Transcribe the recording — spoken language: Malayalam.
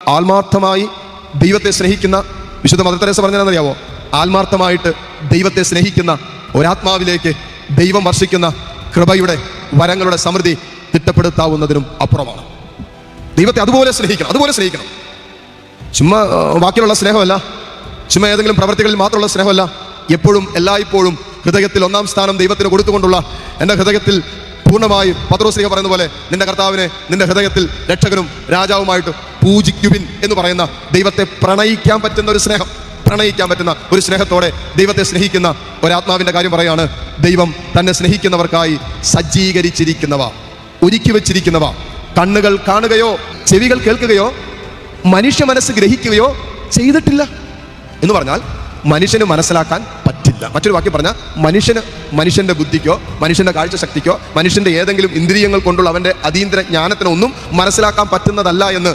ആത്മാർത്ഥമായി ദൈവത്തെ സ്നേഹിക്കുന്ന വിശുദ്ധ മദർ തെരേസ പറഞ്ഞതെന്നറിയാവോ? ആത്മാർത്ഥമായിട്ട് ദൈവത്തെ സ്നേഹിക്കുന്ന ഒരാത്മാവിലേക്ക് ദൈവം വർഷിക്കുന്ന കൃപയുടെ വരങ്ങളുടെ സമൃദ്ധി തിട്ടപ്പെടുത്താവുന്നതിനും അപ്പുറമാണ്. ദൈവത്തെ അതുപോലെ സ്നേഹിക്കണം. ചുമ്മാ വാക്കിലുള്ള സ്നേഹമല്ല, ചുമ്മാ ഏതെങ്കിലും പ്രവർത്തികളിൽ മാത്രമുള്ള സ്നേഹമല്ല. എപ്പോഴും എല്ലായ്പ്പോഴും ഹൃദയത്തിൽ ഒന്നാം സ്ഥാനം ദൈവത്തിന് കൊടുത്തുകൊണ്ടുള്ള, എൻ്റെ ഹൃദയത്തിൽ പൂർണ്ണമായി പത്രോസ് പറയുന്ന പോലെ നിന്റെ കർത്താവിനെ നിന്റെ ഹൃദയത്തിൽ രക്ഷകനും രാജാവുമായിട്ട് പൂജിക്കുവിൻ എന്ന് പറയുന്ന ദൈവത്തെ പ്രണയിക്കാൻ പറ്റുന്ന ഒരു സ്നേഹത്തോടെ ദൈവത്തെ സ്നേഹിക്കുന്ന ഒരാത്മാവിന്റെ കാര്യം പറയാണ്. ദൈവം തന്നെ സ്നേഹിക്കുന്നവർക്കായി സജ്ജീകരിച്ചിരിക്കുന്നവ, ഒരുക്കി വെച്ചിരിക്കുന്നവ, കണ്ണുകൾ കാണുകയോ ചെവികൾ കേൾക്കുകയോ മനുഷ്യ മനസ്സ് ഗ്രഹിക്കുകയോ ചെയ്തിട്ടില്ല എന്ന് പറഞ്ഞാൽ മനുഷ്യന് മനസ്സിലാക്കാൻ പറ്റില്ല. മറ്റൊരു വാക്യം പറഞ്ഞാൽ മനുഷ്യന്റെ ബുദ്ധിക്കോ മനുഷ്യന്റെ കാഴ്ചശക്തിക്കോ മനുഷ്യന്റെ ഏതെങ്കിലും ഇന്ദ്രിയങ്ങൾ കൊണ്ടുള്ള അവന്റെ അതീന്ദ്ര ജ്ഞാനത്തിനോ ഒന്നും മനസ്സിലാക്കാൻ പറ്റുന്നതല്ല എന്ന്